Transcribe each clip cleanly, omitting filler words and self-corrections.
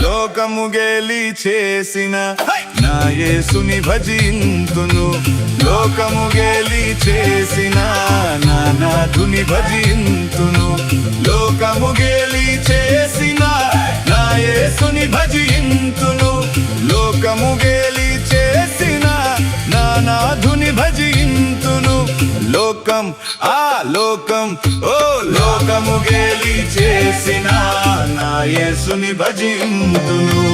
లోకము గేలి చేసిన నా యేసుని భజింతును లోకము గేలి చేసిన నా నాథుని భజింతును లోకము గేలి చేసిన నా యేసుని భజింతును లోకము గేలి చేసిన నా నాథుని భజింతును లోకం లోకం ఓ లోకము గేలి చేసిన నా యేసుని భజింతును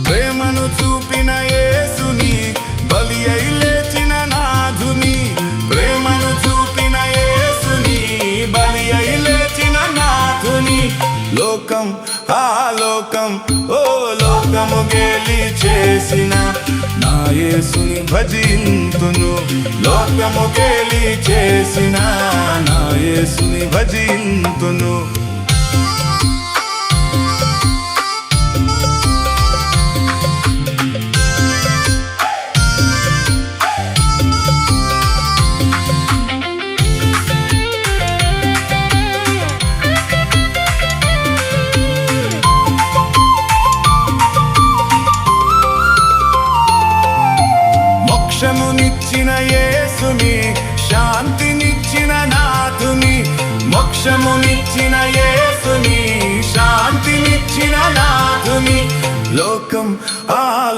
ప్రేమను చూపిన యేసుని బలి అయి లేచిన నాథుని ప్రేమను చూపిన యేసుని బలి అయి లేచిన నాథుని లోకం లోకం ఓ లోకము గేలి చేసిన నా యేసుని భజింతును లోకము గేలి చేసిన నా యేసుని భజింతును మోక్షమునిచ్చిన యేసుని శాంతినిచ్చిన నాథుని మోక్షమునిచ్చిన యేసుని శాంతినిచ్చిన నాథుని లోకం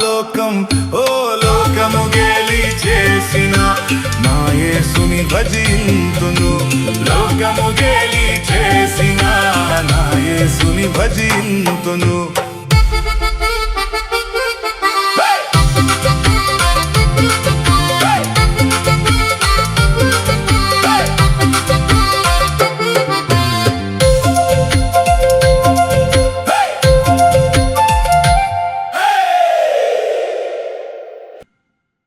లోకం ఓ లోకము గేలి చేసిన నా యేసుని భజింతును లోకము గేలి చేసిన నా యేసుని భజింతును